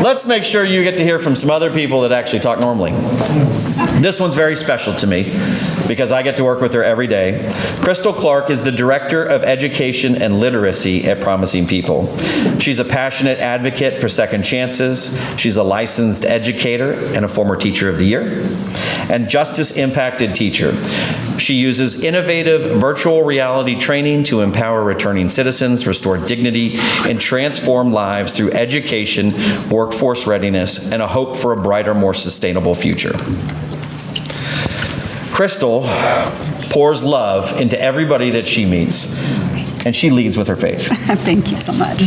let's make sure you get to hear from some other people that actually talk normally. This one's very special to me because I get to work with her every day. Cristal Clark is the Director of Education and Literacy at Promising People. She's a passionate advocate for second chances. She's a licensed educator and a former Teacher of the Year and justice-impacted teacher. She uses innovative virtual reality training to empower returning citizens, restore dignity, and transform lives through education, workforce readiness, and a hope for a brighter, more sustainable future. Cristal pours love into everybody that she meets, and she leads with her faith. Thank you so much.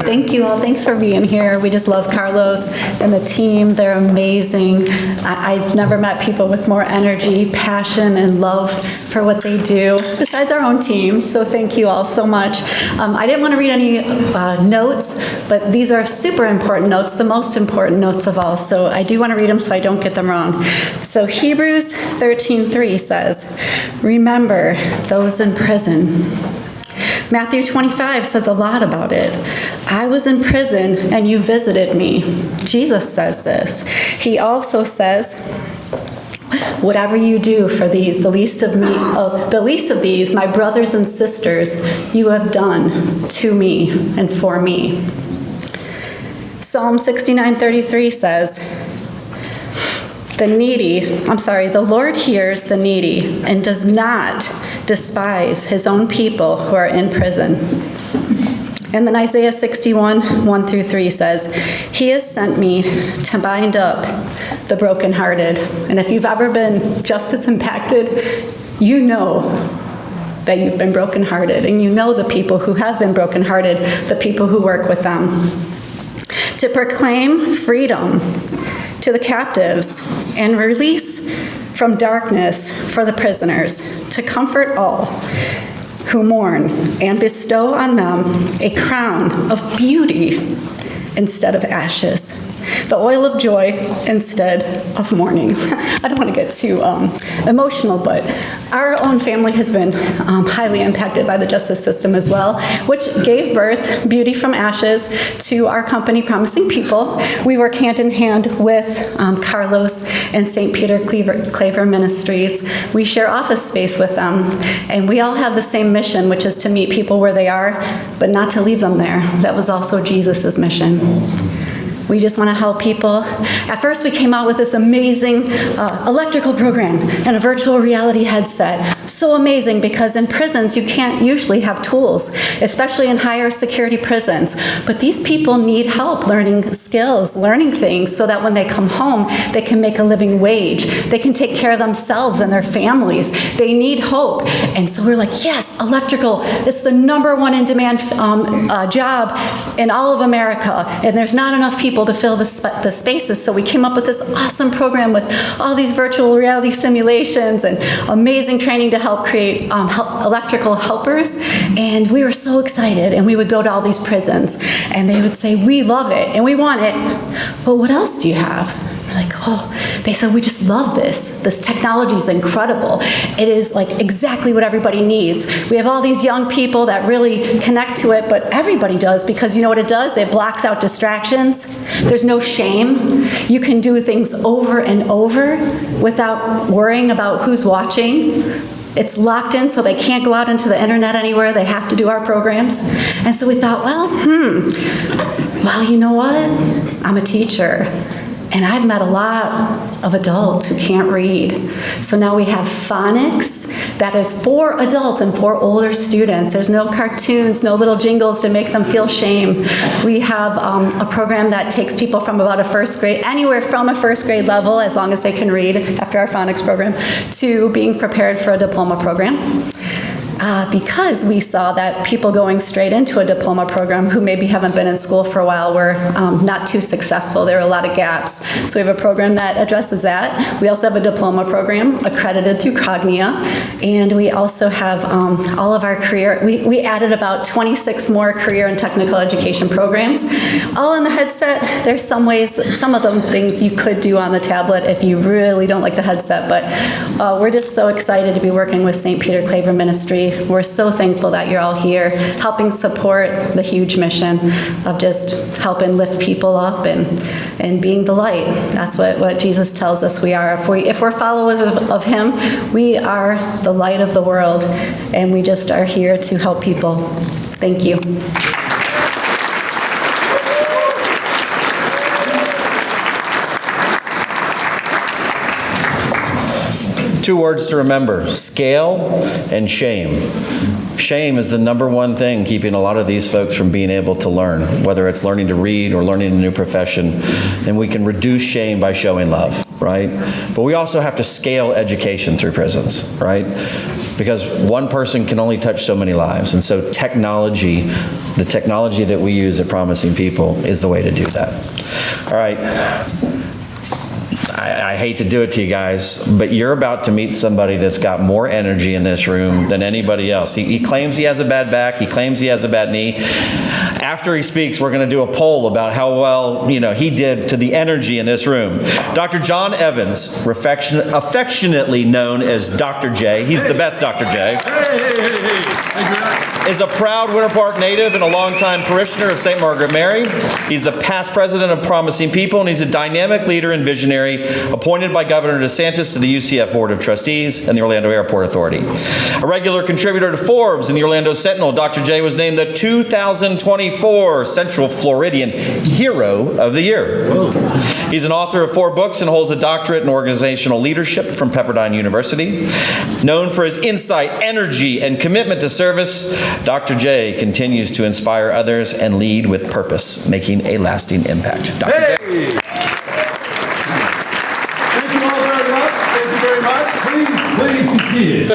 Thank you all. Thanks for being here. We just love Carlos and the team. They're amazing. I've never met people with more energy, passion, and love for what they do, besides our own team. So thank you all so much. I didn't want to read any notes, but these are super important notes, the most important notes of all. So I do want to read them so I don't get them wrong. So Hebrews 13:3 says, "Remember those in prison." Matthew 25 says a lot about it. "I was in prison and you visited me." Jesus says this. He also says, "Whatever you do for these, the least of these, my brothers and sisters, you have done to me and for me." Psalm 69:33 says, the Lord hears the needy and does not despise his own people who are in prison. And then Isaiah 61:1-3 says, "He has sent me to bind up the brokenhearted." And if you've ever been justice impacted, you know that you've been brokenhearted, and you know the people who have been brokenhearted, the people who work with them. To proclaim freedom to the captives and release from darkness for the prisoners, to comfort all who mourn and bestow on them a crown of beauty instead of ashes, the oil of joy instead of mourning. I don't want to get too emotional, but our own family has been highly impacted by the justice system as well, which gave birth, Beauty from Ashes, to our company, Promising People. We work hand in hand with Carlos and St. Peter Claver Ministries. We share office space with them, and we all have the same mission, which is to meet people where they are, but not to leave them there. That was also Jesus' mission. We just want to help people. At first, we came out with this amazing electrical program and a virtual reality headset. So amazing, because in prisons, you can't usually have tools, especially in higher security prisons. But these people need help learning skills, learning things, so that when they come home, they can make a living wage. They can take care of themselves and their families. They need hope. And so we're like, yes, electrical. It's the #1 in demand job in all of America. And there's not enough people to fill the spaces. So we came up with this awesome program with all these virtual reality simulations and amazing training to help create electrical helpers. And we were so excited. And we would go to all these prisons and they would say, "We love it and we want it, but what else do you have?" We're like, "Oh," they said, "we just love this. This technology is incredible. It is like exactly what everybody needs. We have all these young people that really connect to it, but everybody does, because you know what it does? It blocks out distractions. There's no shame. You can do things over and over without worrying about who's watching. It's locked in, so they can't go out into the internet anywhere. They have to do our programs." And so we thought, well, you know what? I'm a teacher. And I've met a lot of adults who can't read. So now we have phonics that is for adults and for older students. There's no cartoons, no little jingles to make them feel shame. We have a program that takes people from about anywhere from a first grade level, as long as they can read after our phonics program, to being prepared for a diploma program. Because we saw that people going straight into a diploma program who maybe haven't been in school for a while were not too successful. There are a lot of gaps. So we have a program that addresses that. We also have a diploma program accredited through Cognia. And we also have all of our career, we added about 26 more career and technical education programs. All in the headset. There's some of them things you could do on the tablet if you really don't like the headset. But we're just so excited to be working with St. Peter Claver Ministry. Ministry. We're so thankful that you're all here, helping support the huge mission of just helping lift people up and being the light. That's what Jesus tells us we are. If we're followers of him, we are the light of the world, and we just are here to help people. Thank you. 2 words to remember: scale and shame. Shame is the number one thing keeping a lot of these folks from being able to learn, whether it's learning to read or learning a new profession. And we can reduce shame by showing love, right? But we also have to scale education through prisons, right? Because one person can only touch so many lives. And so technology, the technology that we use at Promising People, is the way to do that. All right. I hate to do it to you guys, but you're about to meet somebody that's got more energy in this room than anybody else. He claims he has a bad back. He claims he has a bad knee. After he speaks, we're going to do a poll about how well, he did to the energy in this room. Dr. John Evans, affectionately known as Dr. J. He's the best Dr. J. Is a proud Winter Park native and a longtime parishioner of St. Margaret Mary. He's the past president of Promising People, and he's a dynamic leader and visionary appointed by Governor DeSantis to the UCF Board of Trustees and the Orlando Airport Authority. A regular contributor to Forbes and the Orlando Sentinel, Dr. J was named the 2024 Central Floridian Hero of the Year. He's an author of 4 books and holds a doctorate in organizational leadership from Pepperdine University. Known for his insight, energy, and commitment to service, Dr. J continues to inspire others and lead with purpose, making a lasting impact. Dr. J. Thank you all very much. Thank you very much. Please be seated.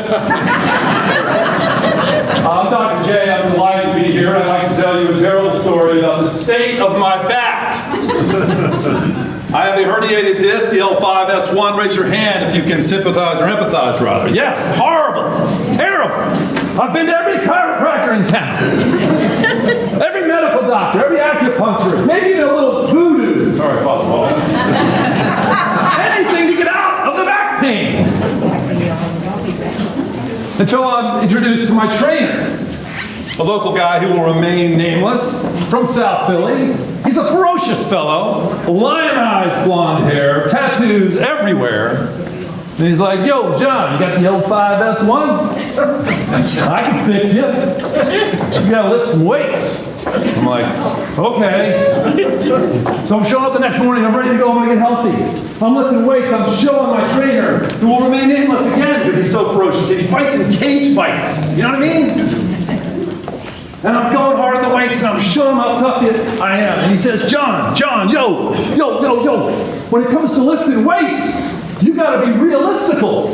I'm Dr. J. I'm delighted to be here. I'd like to tell you a terrible story about the state of my back. I have a herniated disc, the L5-S1. Raise your hand if you can sympathize or empathize, rather. Yes, horrible, terrible. I've been to every chiropractor in town, every medical doctor, every acupuncturist, maybe even a little voodoo. Sorry, Father Paul. Anything to get out of the back pain. Until I'm introduced to my trainer, a local guy who will remain nameless, from South Philly. He's a ferocious fellow, lionized blonde hair, tattoos everywhere. And he's like, "Yo, John, you got the L5-S1? I can fix you. You gotta lift some weights." I'm like, "Okay." So I'm showing up the next morning. I'm ready to go. I'm gonna get healthy. I'm lifting weights. I'm showing my trainer, who will remain nameless again because he's so ferocious. He fights in cage fights. You know what I mean? And I'm going hard at the weights, and I'm showing him how tough I am. And he says, John, yo. When it comes to lifting weights, you gotta be realistical.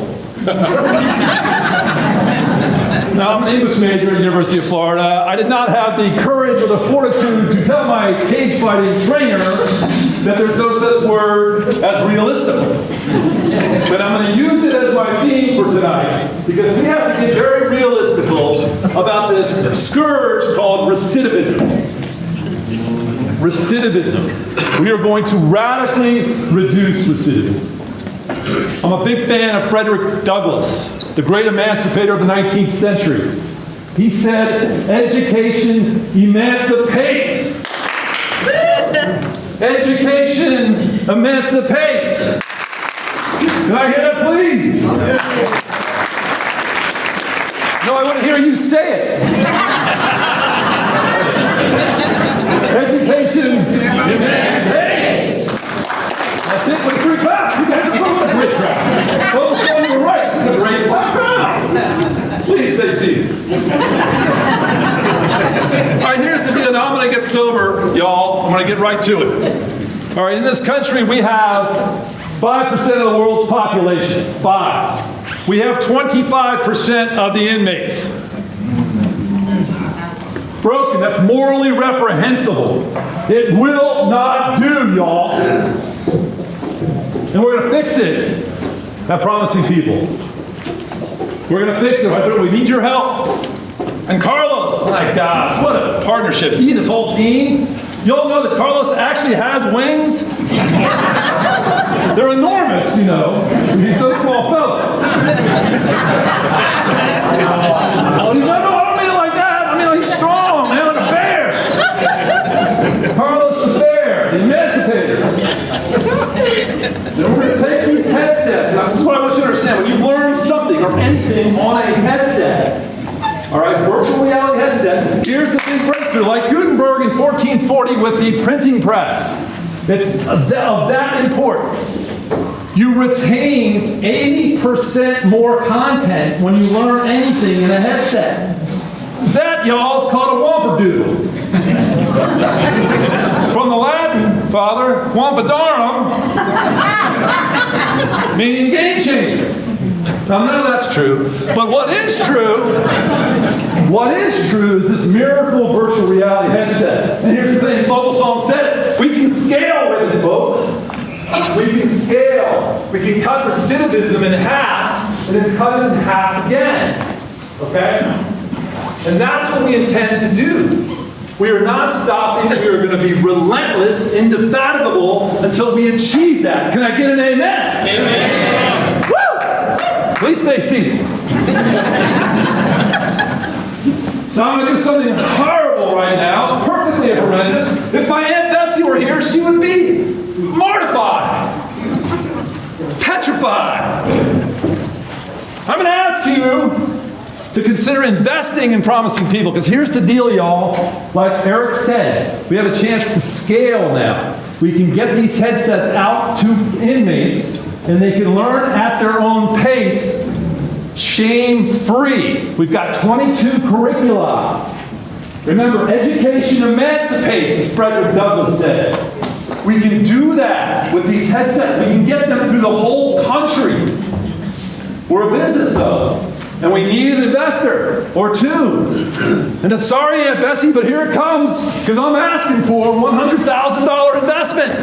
Now, I'm an English major at the University of Florida. I did not have the courage or the fortitude to tell my cage fighting trainer that there's no such word as realistical. But I'm going to use it as my theme for tonight, because we have to get very realistical about this scourge called recidivism. Recidivism. We are going to radically reduce recidivism. I'm a big fan of Frederick Douglass, the great emancipator of the 19th century. He said, "Education emancipates." Education emancipates. Can I hear that, please? No, I want to hear you say it. Education emancipates. That's it for the 3 claps. You guys are going to a great crowd. Focus on your right. This is a great crowd. Please stay seated. All right, here's the deal. Now I'm going to get sober, y'all. I'm going to get right to it. All right, in this country, we have 5% of the world's population. 5. We have 25% of the inmates. It's broken. That's morally reprehensible. It will not do, y'all. And we're going to fix it at Promising People. We're going to fix it. But we need your help. And Carlos, my gosh, what a partnership. He and his whole team, You all know that Carlos actually has wings? They're enormous, you know. He's no small fellow. No, I don't mean it like that. I mean, like, he's strong, man, like a bear. Carlos the bear, the emancipator. Then we're going to take these headsets. Now, this is what I want you to understand. When you learn something or anything on a headset, all right, virtual reality headset, here's the big breakthrough, like Gutenberg in 1440 with the printing press. It's of that important. You retain 80% more content when you learn anything in a headset. That, y'all, is called a wamperdoodle. From the Latin, Father, wampadarum, meaning game changer. Now, none of that's true, but what is true is this miracle virtual reality headset. And here's the thing, Vogelsong said it, we can scale with it, folks. We can scale. We can cut recidivism in half, and then cut it in half again. Okay? And that's what we intend to do. We are not stopping. We are going to be relentless, indefatigable until we achieve that. Can I get an amen? Amen. Woo! Please stay seated. Now I'm going to do something horrible right now, perfectly horrendous. If my Aunt Bessie were here, she would be mortified, petrified. I'm going to ask you to consider investing in promising people, because here's the deal, y'all. Like Eric said, we have a chance to scale now. We can get these headsets out to inmates, and they can learn at their own pace, shame-free. We've got 22 curricula. Remember, education emancipates, as Frederick Douglass said. We can do that with these headsets. We can get them through the whole country. We're a business, though, and we need an investor or two. And I'm sorry, Aunt Bessie, but here it comes, because I'm asking for a $100,000 investment.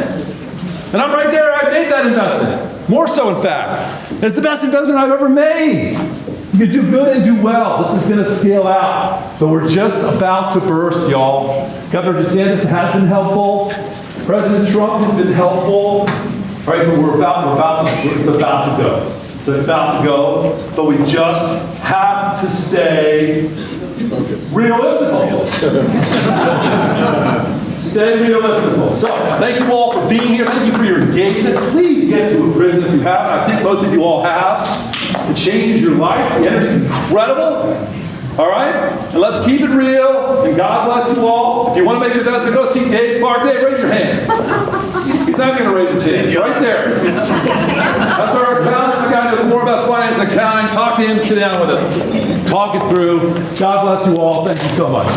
And I'm right there. I made that investment. More so, in fact. It's the best investment I've ever made. You can do good and do well. This is going to scale out. But we're just about to burst, y'all. Governor DeSantis has been helpful. President Trump has been helpful. All right, but it's about to go. It's about to go. But we just have to stay realistical. Stay realistical. So, thank you all for being here. Thank you for your engagement. Please get to a prison if you haven't. I think most of you all have. It changes your life. The energy is incredible. All right? And let's keep it real. And God bless you all. If you want to make an investment, go see Dave Clark. Dave, raise your hand. He's not going to raise his hand. He's right there. That's our accountant. The guy knows more about finance and accounting. Talk to him. Sit down with him. Talk it through. God bless you all. Thank you so much.